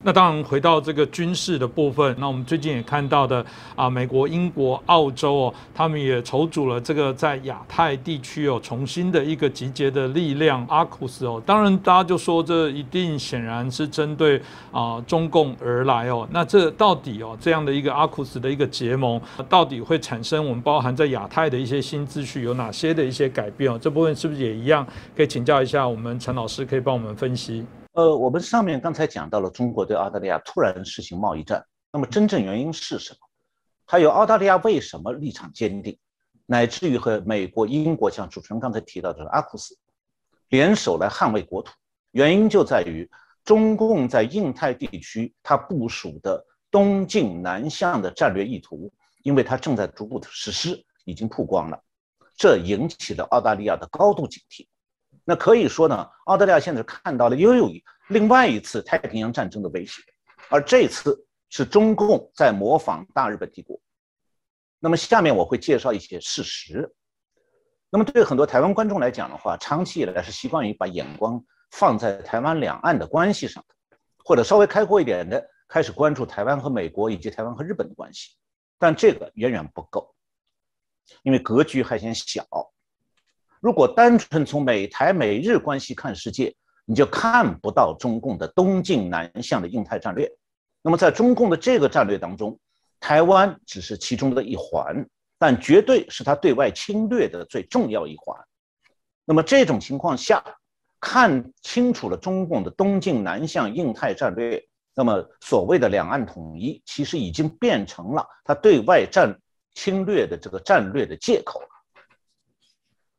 那当然，回到这个军事的部分，那我们最近也看到的美国、英国、澳洲哦，他们也筹组了这个在亚太地区哦重新的一个集结的力量 AUKUS 哦。当然，大家就说这一定显然是针对中共而来哦。那这到底哦这样的一个 AUKUS 的一个结盟，到底会产生我们包含在亚太的一些新秩序有哪些的一些改变哦？这部分是不是也一样？可以请教一下我们陈老师，可以帮我们分析。我们上面刚才讲到了中国对澳大利亚突然实行贸易战，那么真正原因是什么？还有澳大利亚为什么立场坚定，乃至于和美国、英国像主持人刚才提到的阿库斯联手来捍卫国土，原因就在于中共在印太地区它部署的东进南向的战略意图，因为它正在逐步的实施，已经曝光了，这引起了澳大利亚的高度警惕。那可以说呢，澳大利亚现在看到了又有另外一次太平洋战争的威胁，而这次是中共在模仿大日本帝国。那么下面我会介绍一些事实。那么对很多台湾观众来讲的话，长期以来是习惯于把眼光放在台湾两岸的关系上的，或者稍微开阔一点的开始关注台湾和美国以及台湾和日本的关系，但这个远远不够，因为格局还嫌小。如果单纯从美台美日关系看世界，你就看不到中共的东进南向的印太战略。那么在中共的这个战略当中，台湾只是其中的一环，但绝对是他对外侵略的最重要一环。那么这种情况下，看清楚了中共的东进南向印太战略，那么所谓的两岸统一，其实已经变成了他对外侵略的这个战略的借口。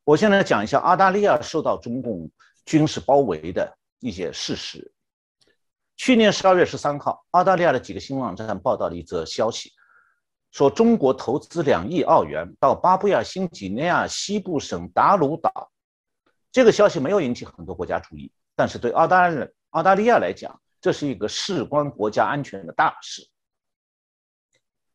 我现在讲一下澳大利亚受到中共军事包围的一些事实。去年12月13号，澳大利亚的几个新闻网站报道了一则消息，说中国投资2亿澳元到巴布亚新几内亚西部省达鲁岛。这个消息没有引起很多国家注意，但是对澳大利亚来讲，这是一个事关国家安全的大事。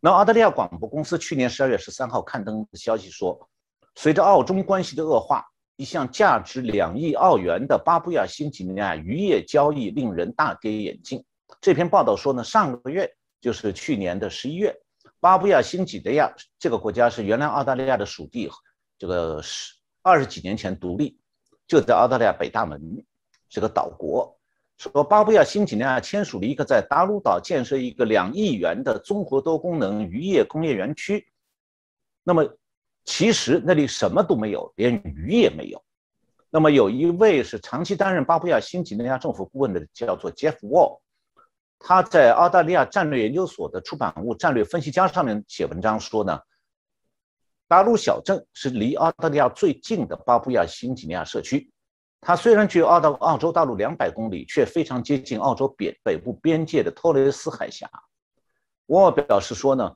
那澳大利亚广播公司去年12月13号刊登的消息说，随着澳中关系的恶化，一项价值2亿澳元的巴布亚新几内亚渔业交易令人大跌眼镜。这篇报道说呢，上个月就是去年的11月，巴布亚新几内亚这个国家是原来澳大利亚的属地，这个20几年前独立，就在澳大利亚北大门，是个岛国。说巴布亚新几内亚签署了一个在达鲁岛建设一个2亿元的综合多功能渔业工业园区。那么其实那里什么都没有，连鱼也没有。那么有一位是长期担任巴布亚新几内亚政府顾问的，叫做 Jeff Wall， 他在澳大利亚战略研究所的出版物《战略分析家》上面写文章说呢，达鲁小镇是离澳大利亚最近的巴布亚新几内亚社区。它虽然距澳洲大陆200公里，却非常接近澳洲北部边界的托雷斯海峡。沃表示说呢，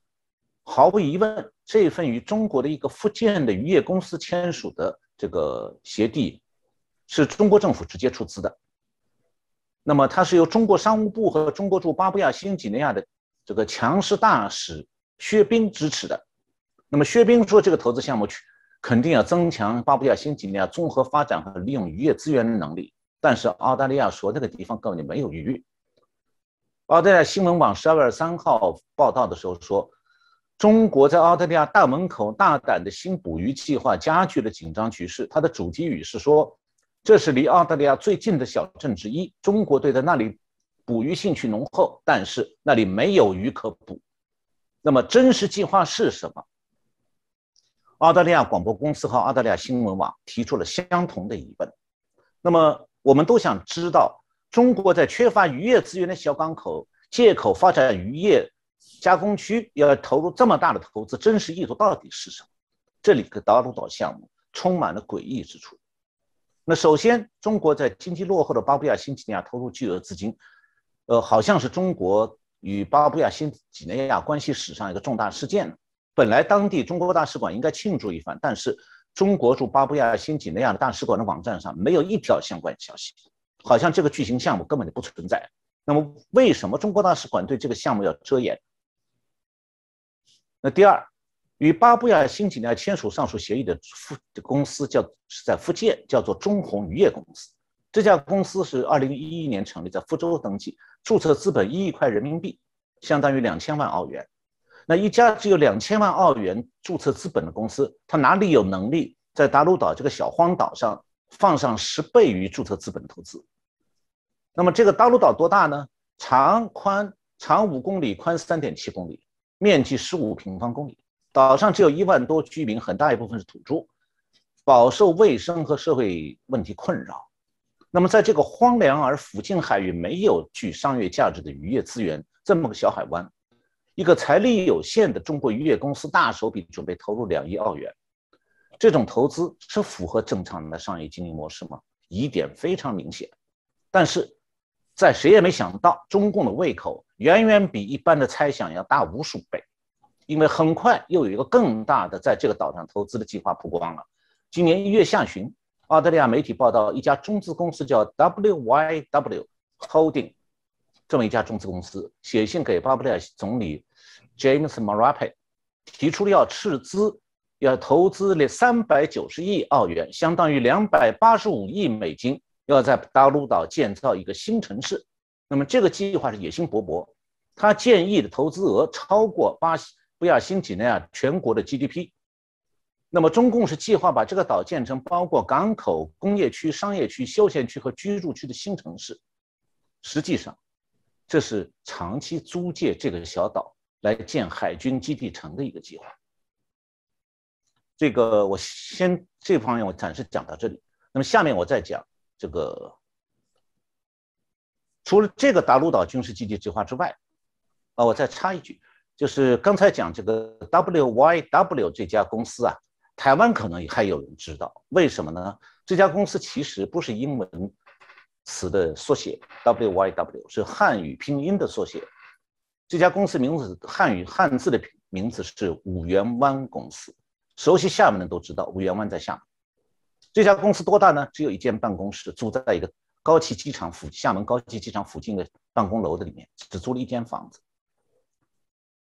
毫无疑问，这份与中国的一个福建的渔业公司签署的这个协议，是中国政府直接出资的。那么它是由中国商务部和中国驻巴布亚新几内亚的这个强势大使薛斌支持的。那么薛斌说，这个投资项目肯定要增强巴布亚新几内亚综合发展和利用渔业资源的能力，但是澳大利亚说那个地方根本就没有鱼。澳大利亚新闻网12月3号报道的时候说，中国在澳大利亚大门口大胆的新捕鱼计划加剧了紧张局势。它的主题语是说，这是离澳大利亚最近的小镇之一，中国队在那里捕鱼兴趣浓厚，但是那里没有鱼可捕。那么真实计划是什么？澳大利亚广播公司和澳大利亚新闻网提出了相同的疑问。那么我们都想知道，中国在缺乏渔业资源的小港口，借口发展渔业加工区，要投入这么大的投资，真实意图到底是什么？这里的达鲁岛项目充满了诡异之处。那首先，中国在经济落后的巴布亚新几内亚投入巨额资金，好像是中国与巴布亚新几内亚关系史上一个重大事件。本来当地中国大使馆应该庆祝一番，但是中国驻巴布亚新几内亚的大使馆的网站上没有一条相关消息，好像这个巨型项目根本就不存在。那么为什么中国大使馆对这个项目要遮掩？那第二，与巴布亚新几内亚签署上述协议的公司是在福建，叫做中宏渔业公司。这家公司是2011年成立，在福州登记，注册资本1亿块人民币，相当于2000万澳元。那一家只有2000万澳元注册资本的公司，它哪里有能力在达鲁岛这个小荒岛上放上10倍于注册资本投资？那么这个达鲁岛多大呢？长5公里，宽3.7公里，面积15平方公里。岛上只有1万多居民，很大一部分是土著，饱受卫生和社会问题困扰。那么在这个荒凉而附近海域没有具商业价值的渔业资源，这么个小海湾，一个财力有限的中国渔业公司大手笔准备投入2亿澳元，这种投资是符合正常的商业经营模式吗？疑点非常明显。但是在谁也没想到，中共的胃口远远比一般的猜想要大无数倍，因为很快又有一个更大的在这个岛上投资的计划曝光了。今年1月下旬，澳大利亚媒体报道，一家中资公司叫 WYW Holding， 这么一家中资公司写信给巴布亚总理 James Marape， 提出了要斥资，要投资390亿澳元，相当于285亿美金，要在达鲁岛建造一个新城市。那么这个计划是野心勃勃，他建议的投资额超过巴布亚新几内亚全国的 GDP。那么中共是计划把这个岛建成包括港口、工业区、商业区、休闲区和居住区的新城市。实际上，这是长期租借这个小岛来建海军基地城的一个计划。这个我先这方面我暂时讲到这里。那么下面我再讲这个，除了这个达鲁岛军事基地计划之外，我再插一句，就是刚才讲这个 WYW 这家公司啊，台湾可能还有人知道，为什么呢？这家公司其实不是英文词的缩写 ，WYW 是汉语拼音的缩写。这家公司名字汉字的名字是五缘湾公司。熟悉厦门的都知道，五缘湾在厦门。这家公司多大呢？只有一间办公室，租在一个厦门高级机场附近的办公楼的里面，只租了一间房子。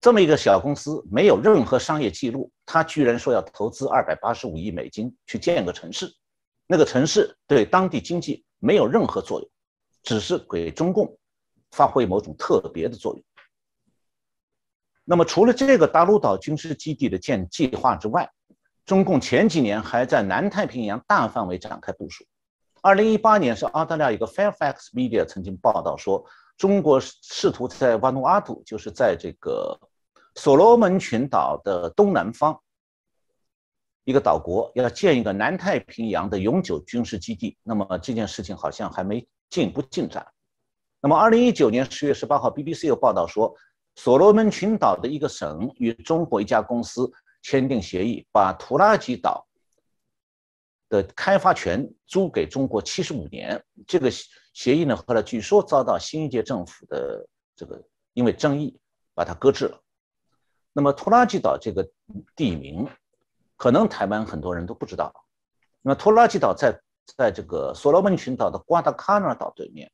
这么一个小公司没有任何商业记录，他居然说要投资285亿美金去建个城市，那个城市对当地经济没有任何作用，只是给中共发挥某种特别的作用。那么除了这个达鲁岛军事基地的建计划之外，中共前几年还在南太平洋大范围展开部署。2018年是澳大利亚一个 Fairfax Media 曾经报道说，中国试图在瓦努阿图，就是在这个所罗门群岛的东南方一个岛国，要建一个南太平洋的永久军事基地。那么这件事情好像还没进一步进展。那么2019年10月18号 BBC 又报道说，所罗门群岛的一个省与中国一家公司签订协议，把图拉吉岛的开发权租给中国75年。这个协议呢，后来据说遭到新一届政府的这个因为争议把它搁置了。那么图拉吉岛这个地名，可能台湾很多人都不知道。那么图拉吉岛在这个所罗门群岛的瓜达卡纳岛对面。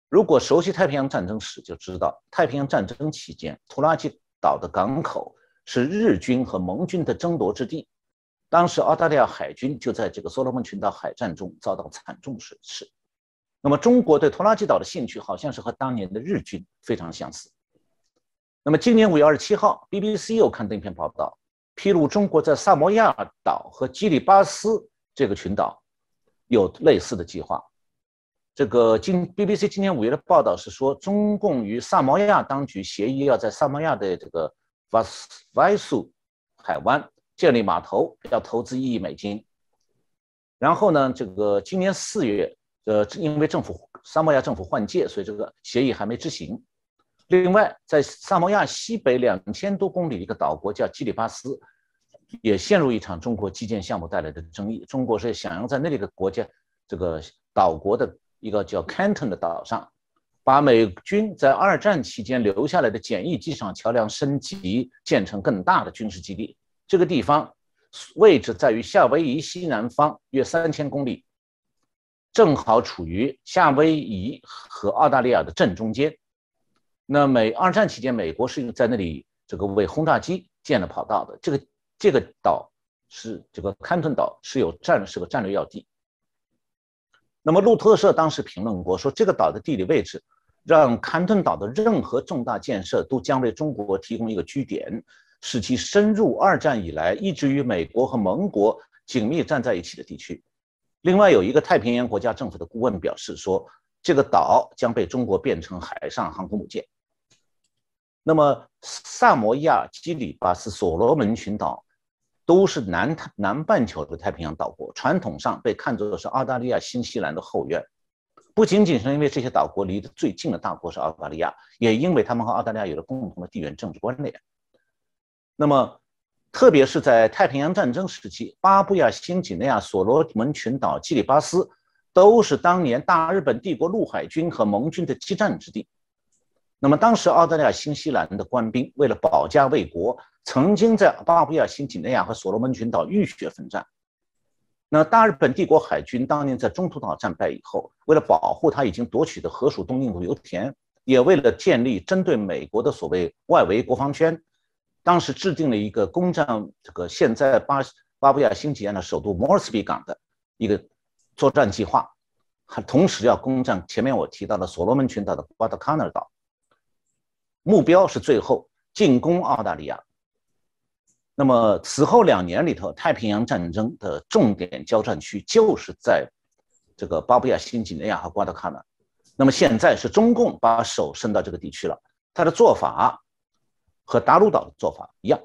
如果熟悉太平洋战争史，就知道太平洋战争期间，图拉吉岛的港口是日军和盟军的争夺之地。当时澳大利亚海军就在这个所罗门群岛海战中遭到惨重损失。那么中国对图拉吉岛的兴趣好像是和当年的日军非常相似。那么今年5月27号 BBC 又刊登一篇报道，披露中国在萨摩亚岛和基里巴斯这个群岛有类似的计划。这个BBC 今年5月的报道是说，中共与萨摩亚当局协议要在萨摩亚的这个瓦苏海湾建立码头，要投资1亿美金。然后呢，这个今年4月，因为萨摩亚政府换届，所以这个协议还没执行。另外，在萨摩亚西北2000多公里的一个岛国叫基里巴斯，也陷入一场中国基建项目带来的争议。中国是想要在那里的国家这个岛国的一个叫 Canton 的岛上，把美军在2战期间留下来的简易机场桥梁升级，建成更大的军事基地。这个地方位置在于夏威夷西南方约3000公里，正好处于夏威夷和澳大利亚的正中间。那2战期间，美国是在那里这个为轰炸机建了跑道的。这个岛是这个坎顿岛是个战略要地。那么路透社当时评论过说，这个岛的地理位置让坎顿岛的任何重大建设都将为中国提供一个据点，使其深入二战以来一直与美国和盟国紧密站在一起的地区。另外，有一个太平洋国家政府的顾问表示说，这个岛将被中国变成海上航空母舰。那么，萨摩亚、基里巴斯、所罗门群岛都是南半球的太平洋岛国，传统上被看作是澳大利亚、新西兰的后院。不仅仅是因为这些岛国离得最近的大国是澳大利亚，也因为他们和澳大利亚有了共同的地缘政治关联。那么，特别是在太平洋战争时期，巴布亚新几内亚、所罗门群岛、基里巴斯都是当年大日本帝国陆海军和盟军的激战之地。那么，当时澳大利亚、新西兰的官兵为了保家卫国，曾经在巴布亚新几内亚和所罗门群岛浴血奋战。那大日本帝国海军当年在中途岛战败以后，为了保护他已经夺取的河属东印度油田，也为了建立针对美国的所谓外围国防圈，当时制定了一个攻占这个现在巴布亚新几内亚的首都摩尔斯比港的一个作战计划，同时要攻占前面我提到的所罗门群岛的瓜达卡纳尔岛，目标是最后进攻澳大利亚。那么此后2年里头，太平洋战争的重点交战区就是在这个巴布亚新几内亚和瓜达卡纳。那么现在是中共把手伸到这个地区了，他的做法和达鲁岛的做法一样。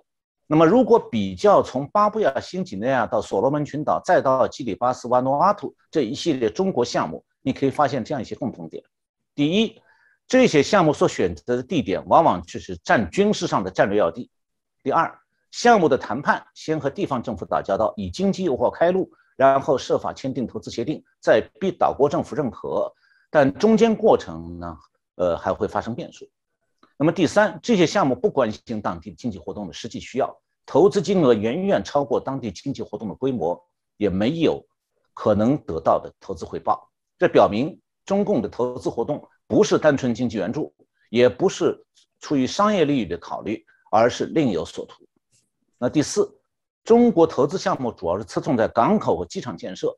那么如果比较从巴布亚新几内亚到所罗门群岛，再到基里巴斯、瓦努阿图这一系列中国项目，你可以发现这样一些共同点：第一，这些项目所选择的地点往往就是占军事上的战略要地；第二，项目的谈判先和地方政府打交道，以经济诱惑开路，然后设法签订投资协定，再逼岛国政府认可，但中间过程呢，还会发生变数。那么第三，这些项目不关心当地经济活动的实际需要，投资金额远远超过当地经济活动的规模，也没有可能得到的投资回报。这表明中共的投资活动不是单纯经济援助，也不是出于商业利益的考虑，而是另有所图。那第四，中国投资项目主要是侧重在港口和机场建设。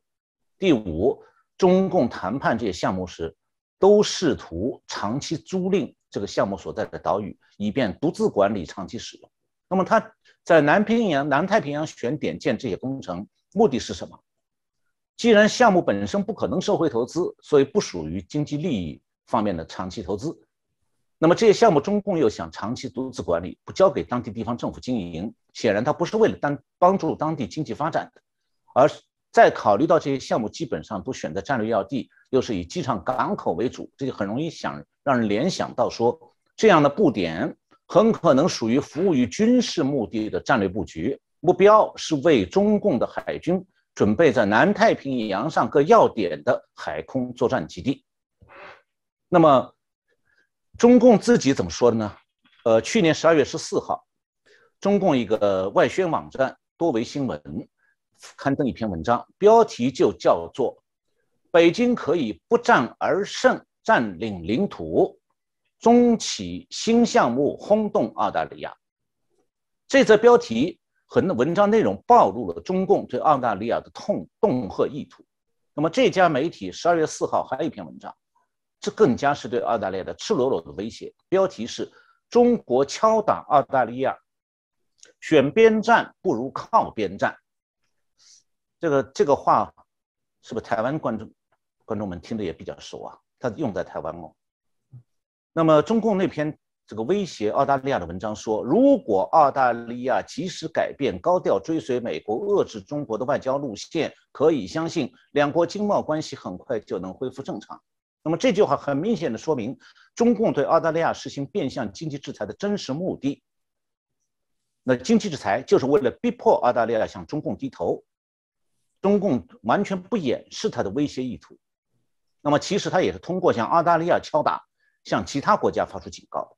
第五，中共谈判这些项目时，都试图长期租赁这个项目所在的岛屿，以便独自管理、长期使用。那么他在南太平洋选点建这些工程，目的是什么？既然项目本身不可能收回投资，所以不属于经济利益方面的长期投资。那么这些项目中共又想长期独自管理，不交给当地地方政府经营，显然它不是为了帮助当地经济发展的，而再考虑到这些项目基本上都选择战略要地，又是以机场港口为主，这就很容易让人联想到说，这样的布点很可能属于服务于军事目的的战略布局，目标是为中共的海军准备在南太平洋上各要点的海空作战基地。那么中共自己怎么说的呢？去年12月14号，中共一个外宣网站多维新闻刊登一篇文章，标题就叫做“北京可以不战而胜，占领领土，中起新项目轰动澳大利亚”。这则标题和文章内容暴露了中共对澳大利亚的恫吓意图。那么这家媒体12月4号还有一篇文章，这更加是对澳大利亚的赤裸裸的威胁。标题是“中国敲打澳大利亚，选边站不如靠边站”。这个话是不是台湾观众们听的也比较熟啊？它用在台湾哦。那么中共那篇这个威胁澳大利亚的文章说，如果澳大利亚及时改变高调追随美国遏制中国的外交路线，可以相信两国经贸关系很快就能恢复正常。那么这句话很明显的说明中共对澳大利亚实行变相经济制裁的真实目的。那经济制裁就是为了逼迫澳大利亚向中共低头，中共完全不掩饰他的威胁意图。那么其实他也是通过向澳大利亚敲打，向其他国家发出警告。